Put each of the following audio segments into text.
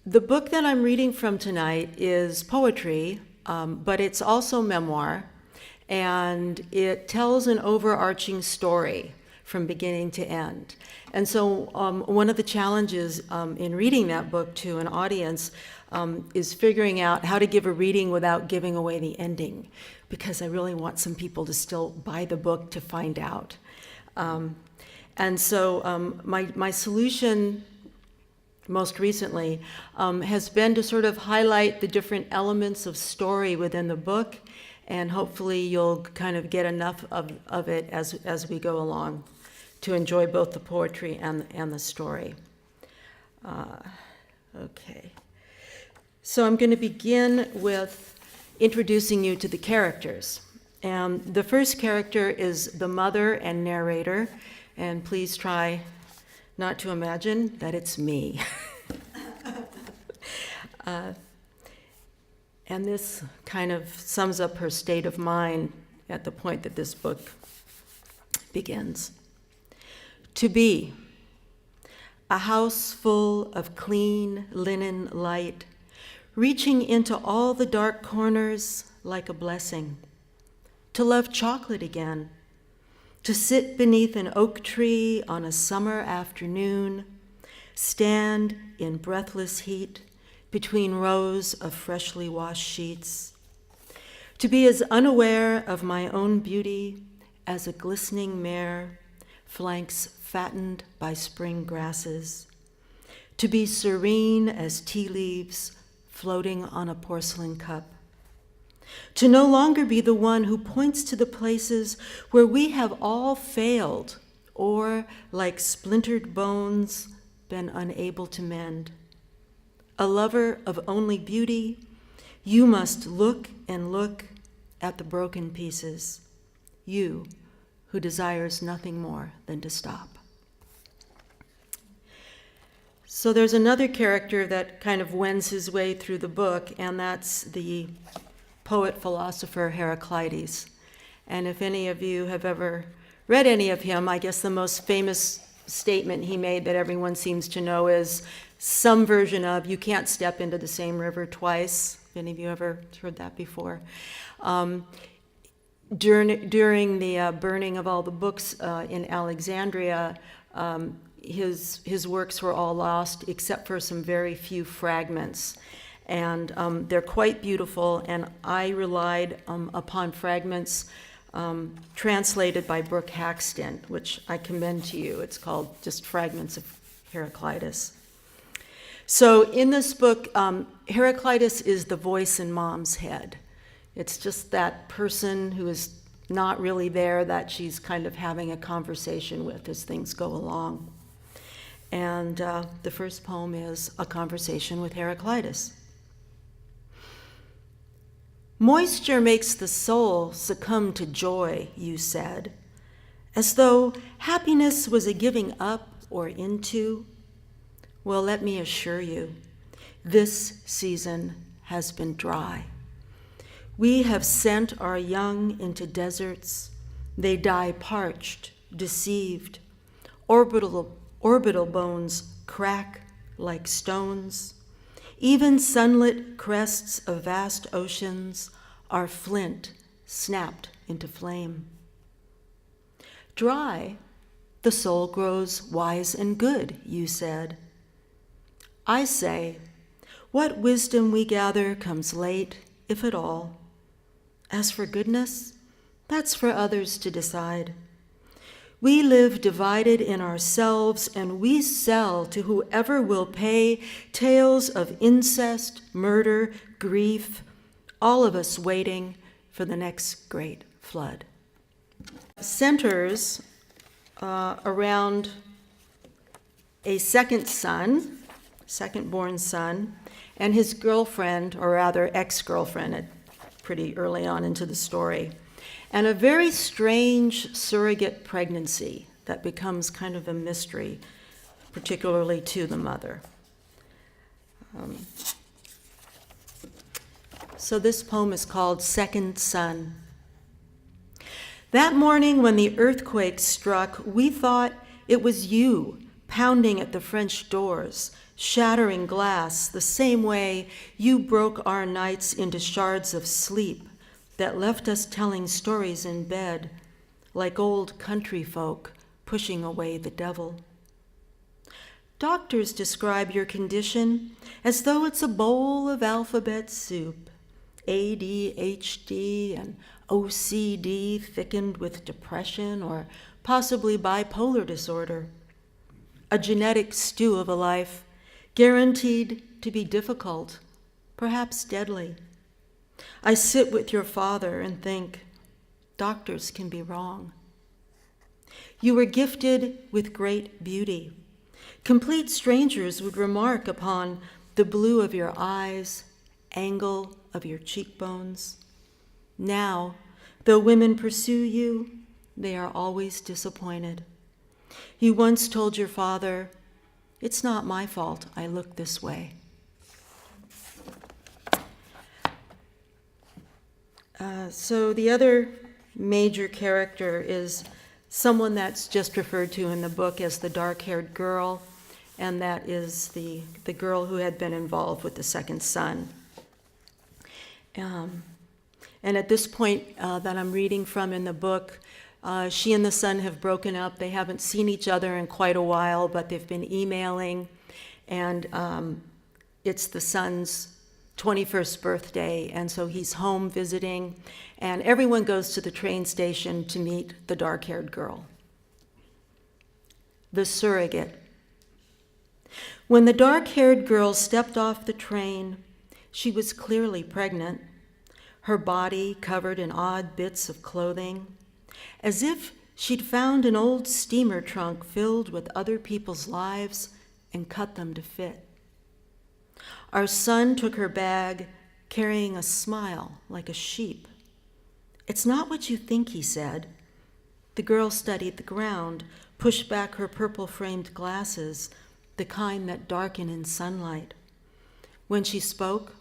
The book that I'm reading from tonight is poetry, but it's also memoir, and it tells an overarching story from beginning to end. And so one of the challenges in reading that book to an audience is figuring out how to give a reading without giving away the ending, because I really want some people to still buy the book to find out. And so my solution most recently has been to sort of highlight the different elements of story within the book, and hopefully you'll kind of get enough of it as we go along to enjoy both the poetry and the story. Okay. So I'm going to begin with introducing you to the characters. And the first character is the mother and narrator, and please try not to imagine that it's me. And this kind of sums up her state of mind at the point that this book begins. To be a house full of clean linen light, reaching into all the dark corners like a blessing. To love chocolate again, to sit beneath an oak tree on a summer afternoon, stand in breathless heat between rows of freshly washed sheets, to be as unaware of my own beauty as a glistening mare flanks fattened by spring grasses, to be serene as tea leaves floating on a porcelain cup, to no longer be the one who points to the places where we have all failed or, like splintered bones, been unable to mend. A lover of only beauty, you must look and look at the broken pieces, you who desires nothing more than to stop. So there's another character that kind of wends his way through the book, and that's the poet-philosopher Heraclitus. And if any of you have ever read any of him, I guess the most famous statement he made that everyone seems to know is some version of, you can't step into the same river twice. Any of you ever heard that before? During the burning of all the books in Alexandria, his works were all lost except for some very few fragments. And they're quite beautiful, and I relied upon fragments translated by Brooke Haxton, which I commend to you. It's called just Fragments of Heraclitus. So in this book, Heraclitus is the voice in Mom's head. It's just that person who is not really there that she's kind of having a conversation with as things go along. And the first poem is A Conversation with Heraclitus. Moisture makes the soul succumb to joy, you said, as though happiness was a giving up or into. Well, let me assure you, this season has been dry. We have sent our young into deserts. They die parched, deceived. Orbital bones crack like stones. Even sunlit crests of vast oceans are flint snapped into flame. Dry, the soul grows wise and good, you said. I say, what wisdom we gather comes late, if at all. As for goodness, that's for others to decide. We live divided in ourselves, and we sell to whoever will pay tales of incest, murder, grief, all of us waiting for the next great flood. Centers around a second-born son, and his girlfriend, or rather ex-girlfriend, pretty early on into the story. And a very strange surrogate pregnancy that becomes kind of a mystery, particularly to the mother. So this poem is called Second Son. That morning when the earthquake struck, we thought it was you pounding at the French doors, shattering glass the same way you broke our nights into shards of sleep that left us telling stories in bed, like old country folk pushing away the devil. Doctors describe your condition as though it's a bowl of alphabet soup, ADHD and OCD thickened with depression or possibly bipolar disorder. A genetic stew of a life, guaranteed to be difficult, perhaps deadly. I sit with your father and think, doctors can be wrong. You were gifted with great beauty. Complete strangers would remark upon the blue of your eyes, angle of your cheekbones. Now, though women pursue you, they are always disappointed. You once told your father, "It's not my fault I look this way." So the other major character is someone that's just referred to in the book as the Darkhaired Girl, and that is the girl who had been involved with the second son. And at this point that I'm reading from in the book, she and the son have broken up. They haven't seen each other in quite a while, but they've been emailing, and it's the son's 21st birthday, and so he's home visiting, and everyone goes to the train station to meet the dark-haired girl, the surrogate. When the dark-haired girl stepped off the train, she was clearly pregnant, her body covered in odd bits of clothing, as if she'd found an old steamer trunk filled with other people's lives and cut them to fit. Our son took her bag, carrying a smile like a sheep. "It's not what you think," he said. The girl studied the ground, pushed back her purple-framed glasses, the kind that darken in sunlight. When she spoke,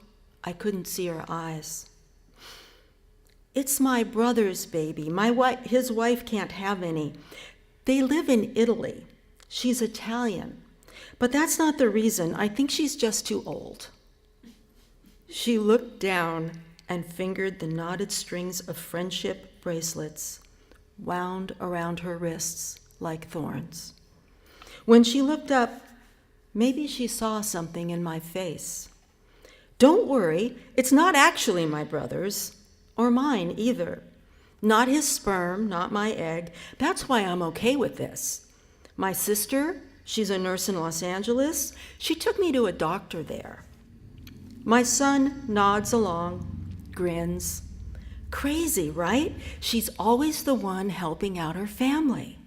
I couldn't see her eyes. "It's my brother's baby. His wife can't have any. They live in Italy. She's Italian. But that's not the reason. I think she's just too old." She looked down and fingered the knotted strings of friendship bracelets wound around her wrists like thorns. When she looked up, maybe she saw something in my face. "Don't worry, it's not actually my brother's, or mine either. Not his sperm, not my egg. That's why I'm okay with this. My sister, she's a nurse in Los Angeles. She took me to a doctor there." My son nods along, grins. "Crazy, right? She's always the one helping out her family."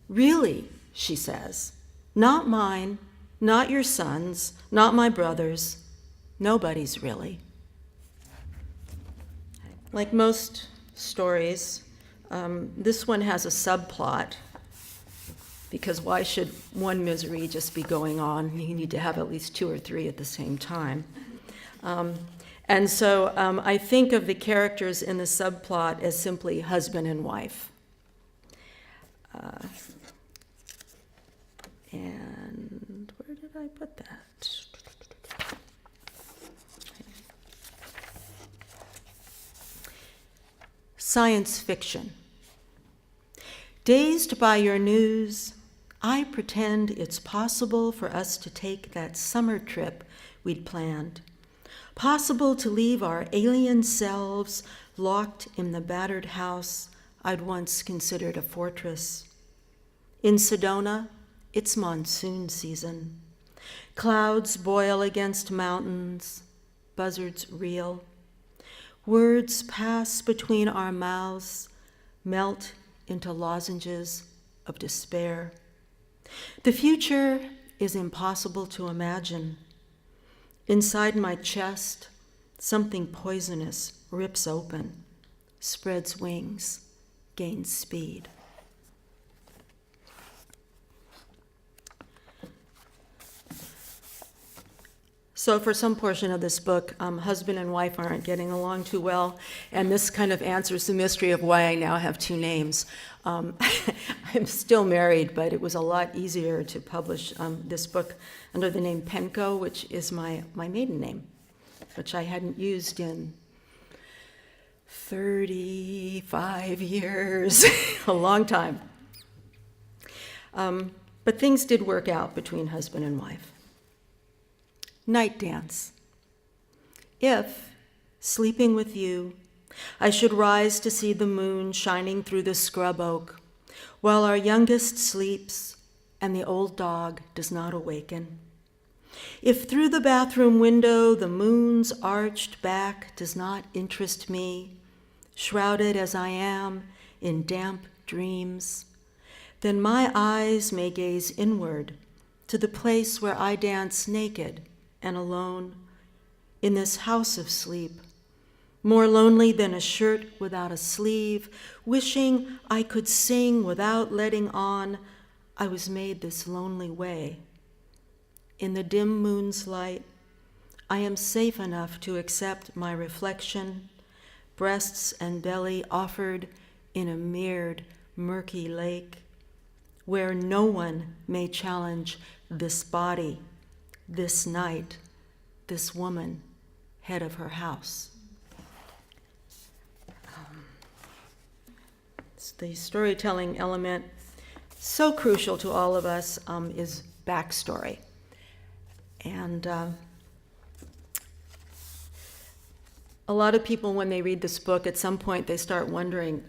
"Really," she says, "not mine, not your son's, not my brother's. Nobody's really." Like most stories, this one has a subplot, because why should one misery just be going on? You need to have at least two or three at the same time. And so I think of the characters in the subplot as simply husband and wife. And where did I put that? Science fiction. Dazed by your news, I pretend it's possible for us to take that summer trip we'd planned. Possible to leave our alien selves locked in the battered house I'd once considered a fortress. In Sedona, it's monsoon season. Clouds boil against mountains, buzzards reel. Words pass between our mouths, melt into lozenges of despair. The future is impossible to imagine. Inside my chest, something poisonous rips open, spreads wings, gains speed. So for some portion of this book, husband and wife aren't getting along too well, and this kind of answers the mystery of why I now have two names. I'm still married, but it was a lot easier to publish this book under the name Penko, which is my maiden name, which I hadn't used in 35 years, a long time. But things did work out between husband and wife. Night dance. If, sleeping with you, I should rise to see the moon shining through the scrub oak, while our youngest sleeps and the old dog does not awaken. If through the bathroom window the moon's arched back does not interest me, shrouded as I am in damp dreams, then my eyes may gaze inward to the place where I dance naked and alone in this house of sleep, more lonely than a shirt without a sleeve, wishing I could sing without letting on I was made this lonely way. In the dim moon's light, I am safe enough to accept my reflection, breasts and belly offered in a mirrored, murky lake, where no one may challenge this body, this night, this woman, head of her house. The storytelling element, so crucial to all of us, is backstory. And a lot of people, when they read this book, at some point they start wondering,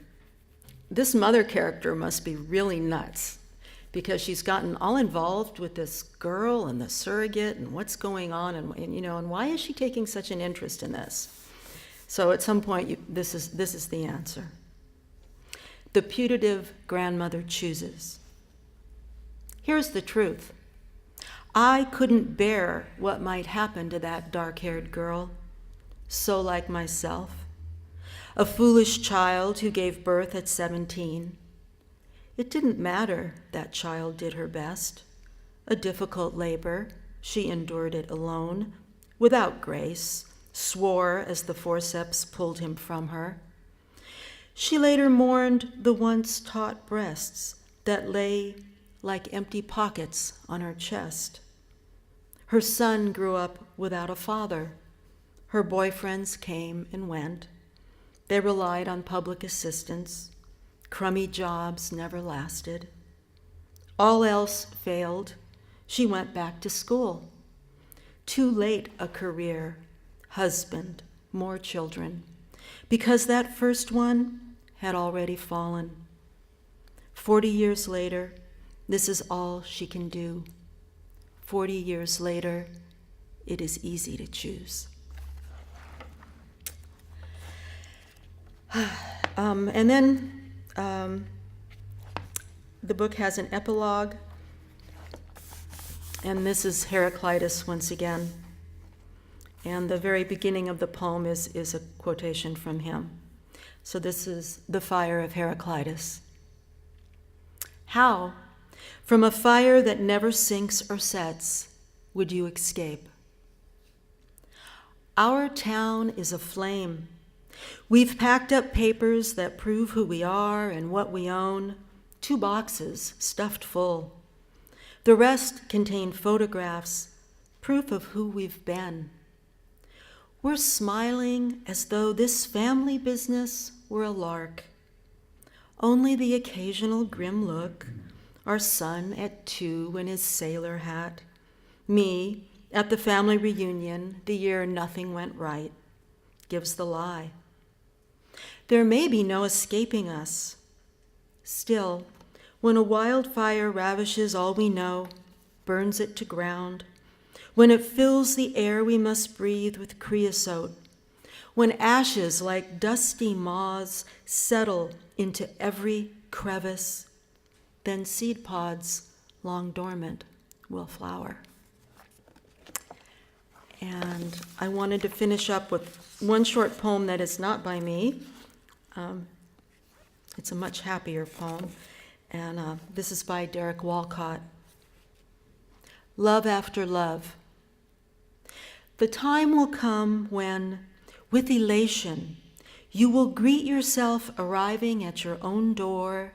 this mother character must be really nuts, because she's gotten all involved with this girl and the surrogate and what's going on, and why is she taking such an interest in this? So at some point, this is the answer. The putative grandmother chooses. Here's the truth. I couldn't bear what might happen to that dark-haired girl, so like myself, a foolish child who gave birth at 17. It didn't matter, that child did her best. A difficult labor, she endured it alone, without grace, swore as the forceps pulled him from her. She later mourned the once taut breasts that lay like empty pockets on her chest. Her son grew up without a father. Her boyfriends came and went. They relied on public assistance. Crummy jobs never lasted. All else failed. She went back to school. Too late a career, husband, more children, because that first one had already fallen. 40 years later, this is all she can do. 40 years later, it is easy to choose. And then the book has an epilogue, and this is Heraclitus once again. And the very beginning of the poem is a quotation from him. So this is the fire of Heraclitus. How, from a fire that never sinks or sets, would you escape? Our town is aflame. We've packed up papers that prove who we are and what we own, 2 boxes stuffed full. The rest contain photographs, proof of who we've been. We're smiling as though this family business were a lark. Only the occasional grim look, our son at 2 in his sailor hat, me at the family reunion the year nothing went right, gives the lie. There may be no escaping us. Still, when a wildfire ravishes all we know, burns it to ground, when it fills the air we must breathe with creosote, when ashes like dusty moths settle into every crevice, then seed pods, long dormant, will flower. And I wanted to finish up with one short poem that is not by me. It's a much happier poem, and this is by Derek Walcott. Love after love. The time will come when, with elation, you will greet yourself arriving at your own door,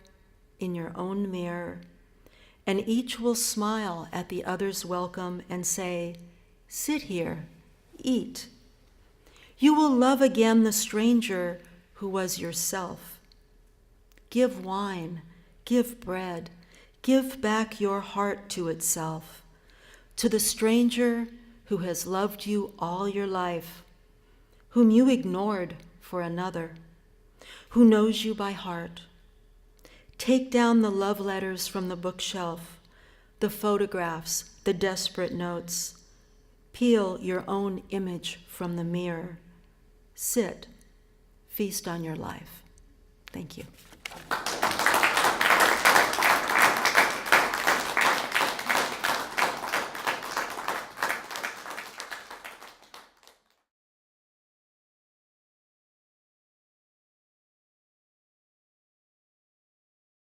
in your own mirror, and each will smile at the other's welcome and say, "Sit here, eat." You will love again the stranger who was yourself. Give wine, give bread, give back your heart to itself, to the stranger who has loved you all your life, whom you ignored for another, who knows you by heart. Take down the love letters from the bookshelf, the photographs, the desperate notes. Peel your own image from the mirror. Sit, feast on your life. Thank you.